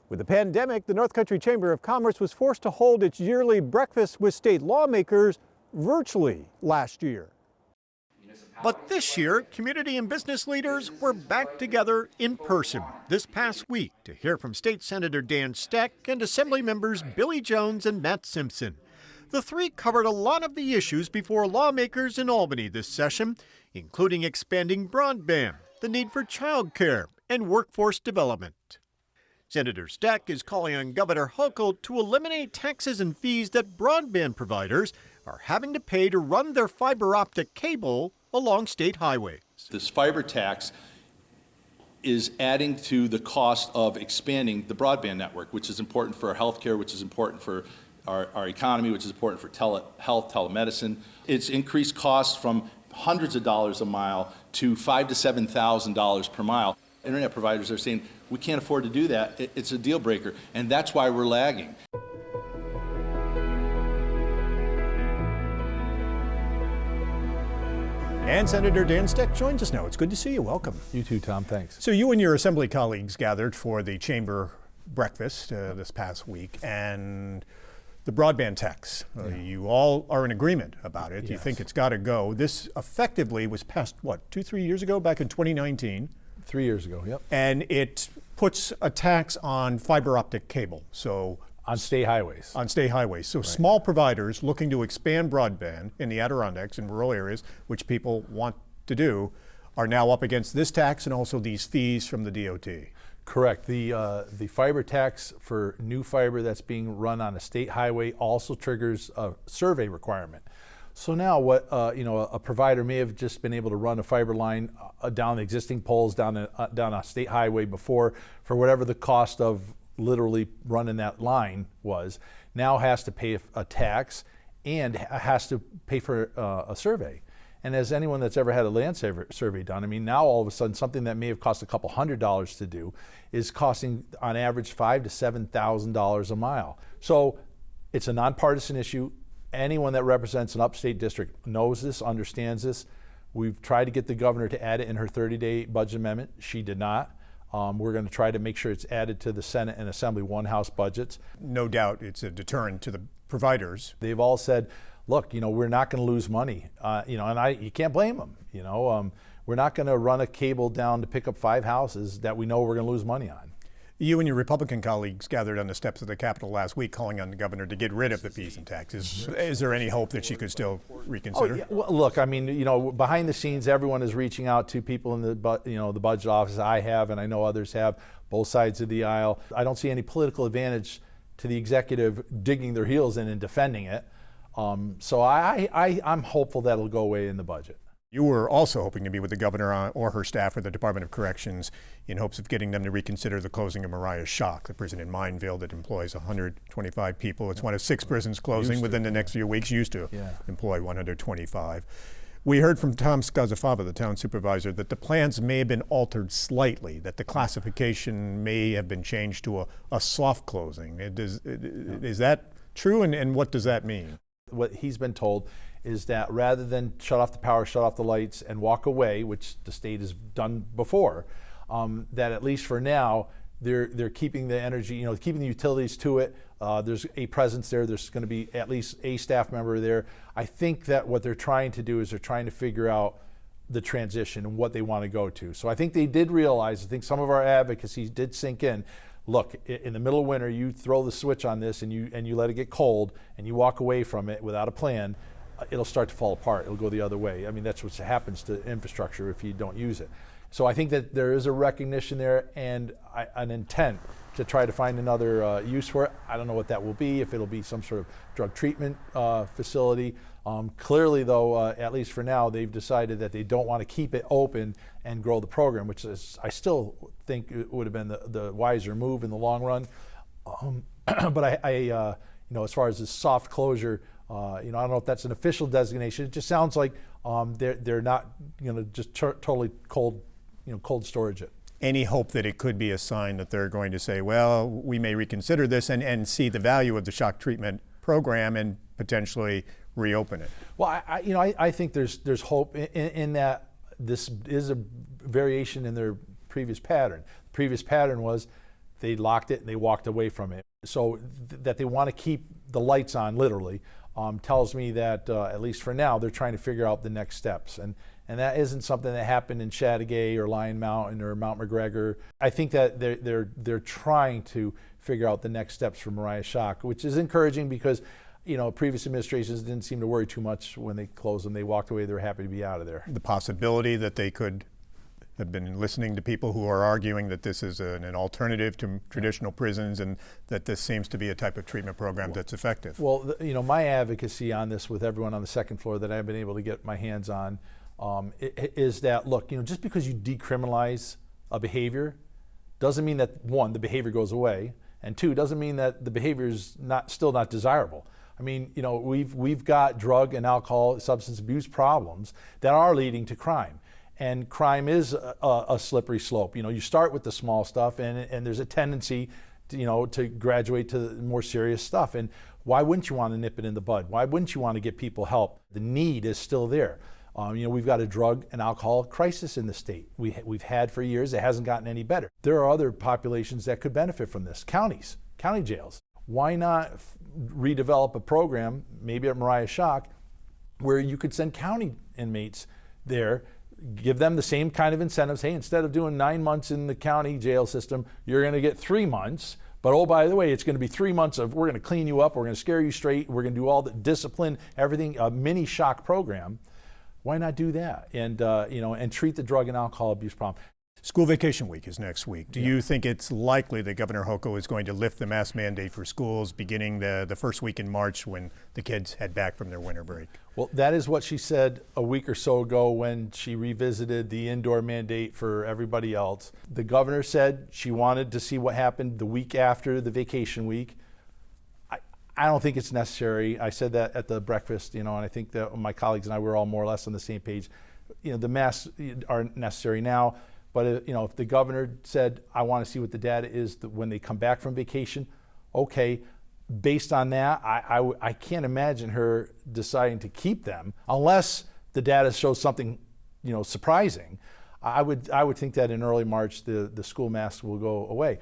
With the pandemic, the North Country Chamber of Commerce was forced to hold its yearly breakfast with state lawmakers virtually last year. But this year, community and business leaders were back together in person this past week to hear from State Senator Dan Stec and Assembly members Billy Jones and Matt Simpson. The three covered a lot of the issues before lawmakers in Albany this session, including expanding broadband, the need for child care, and workforce development. Senator Stec is calling on Governor Hochul to eliminate taxes and fees that broadband providers are having to pay to run their fiber optic cable along state highways. This fiber tax is adding to the cost of expanding the broadband network, which is important for our health care, which is important for our economy, which is important for telehealth, telemedicine. It's increased costs from hundreds of dollars a mile to $5,000 to $7,000 per mile. Internet providers are saying, we can't afford to do that. It's a deal breaker, and that's why we're lagging. And Senator Dan Stec joins us now. It's good to see you. Welcome. You too, Tom. Thanks. So you and your Assembly colleagues gathered for the Chamber breakfast this past week, and the broadband tax. You all are in agreement about it. Yes. You think it's got to go. This effectively was passed, what, 2-3 years ago, back in 2019? 3 years ago, yep. And it puts a tax on fiber optic cable. So on state highways. On state highways. So right. Small providers looking to expand broadband in the Adirondacks and rural areas, which people want to do, are now up against this tax and also these fees from the DOT. Correct. The fiber tax for new fiber that's being run on a state highway also triggers a survey requirement. So now what, a provider may have just been able to run a fiber line down the existing poles down a state highway before for whatever the cost of literally running that line was, now has to pay a tax and has to pay for a survey. And as anyone that's ever had a land survey done, I mean, now all of a sudden something that may have cost a couple $100s to do is costing on average $5,000 to $7,000 a mile. So it's a nonpartisan issue. Anyone that represents an upstate district knows this, understands this. We've tried to get the governor to add it in her 30-day budget amendment. She did not. We're going to try to make sure it's added to the Senate and Assembly one-house budgets. No doubt it's a deterrent to the providers. They've all said, look, we're not going to lose money, and you can't blame them. We're not going to run a cable down to pick up 5 houses that we know we're going to lose money on. You and your Republican colleagues gathered on the steps of the Capitol last week calling on the governor to get rid of the fees and taxes. Is there any hope that she could still reconsider? Oh, yeah. Well, look, I mean, behind the scenes, everyone is reaching out to people in the budget office. I have, and I know others have, both sides of the aisle. I don't see any political advantage to the executive digging their heels in and defending it. So I'm hopeful that'll go away in the budget. You were also hoping to meet with the governor or her staff or the Department of Corrections in hopes of getting them to reconsider the closing of Moriah Shock, the prison in Mineville that employs 125 people. It's one of 6 prisons closing within the next few weeks. Used to employ 125. We heard from Tom Scazafava, the town supervisor, that the plans may have been altered slightly, that the classification may have been changed to a soft closing. Is that true, and what does that mean? What he's been told is that rather than shut off the power, shut off the lights, and walk away, which the state has done before, that at least for now, they're keeping the energy, keeping the utilities to it. There's a presence there. There's going to be at least a staff member there. I think that what they're trying to do is they're trying to figure out the transition and what they want to go to. So I think they did realize, I think some of our advocacy did sink in. Look, in the middle of winter, you throw the switch on this and you let it get cold and you walk away from it without a plan, it'll start to fall apart. It'll go the other way. I mean, that's what happens to infrastructure if you don't use it. So I think that there is a recognition there and an intent to try to find another use for it. I don't know what that will be, if it'll be some sort of drug treatment facility. Clearly, though, at least for now, they've decided that they don't want to keep it open and grow the program, which is, I still think it would have been the wiser move in the long run. But as far as this soft closure, I don't know if that's an official designation. It just sounds like they're not going to just totally cold storage it. Any hope that it could be a sign that they're going to say, well, we may reconsider this and see the value of the shock treatment program and potentially reopen it? Well, I think there's hope in that this is a variation in their previous pattern. The previous pattern was they locked it and they walked away from it. So that they want to keep the lights on, literally, tells me that at least for now, they're trying to figure out the next steps. And that isn't something that happened in Chattagay or Lion Mountain or Mount McGregor. I think that they're trying to figure out the next steps for Moriah Shock, which is encouraging because, you know, previous administrations didn't seem to worry too much when they closed them. They walked away, they were happy to be out of there. The possibility that they could have been listening to people who are arguing that this is an alternative to traditional prisons and that this seems to be a type of treatment program that's effective. Well, you know, my advocacy on this with everyone on the second floor that I've been able to get my hands on is that, look, you know, just because you decriminalize a behavior doesn't mean that, one, the behavior goes away, and two, doesn't mean that the behavior is still not desirable. I mean, you know, we've got drug and alcohol, substance abuse problems that are leading to crime. And crime is a slippery slope. You know, you start with the small stuff, and there's a tendency to, you know, to graduate to the more serious stuff. And why wouldn't you want to nip it in the bud? Why wouldn't you want to get people help? The need is still there. You know, we've got a drug and alcohol crisis in the state. We've had for years. It hasn't gotten any better. There are other populations that could benefit from this. Counties, county jails. Why not redevelop a program, maybe at Moriah Shock, where you could send county inmates there, give them the same kind of incentives. Hey, instead of doing 9 months in the county jail system, you're going to get 3 months. But oh, by the way, it's going to be 3 months of, we're going to clean you up, we're going to scare you straight, we're going to do all the discipline, everything, a mini shock program. Why not do that? And, you know, and treat the drug and alcohol abuse problem. School vacation week is next week. Do you think it's likely that Governor Hochul is going to lift the mask mandate for schools beginning the first week in March when the kids head back from their winter break? Well, that is what she said a week or so ago when she revisited the indoor mandate for everybody else. The governor said she wanted to see what happened the week after the vacation week. I don't think it's necessary. I said that at the breakfast, you know, and I think that my colleagues and I were all more or less on the same page. You know, the masks aren't necessary now. But you know, if the governor said, I want to see what the data is when they come back from vacation, okay, based on that, I can't imagine her deciding to keep them unless the data shows something, you know, surprising. I would think that in early March the school masks will go away.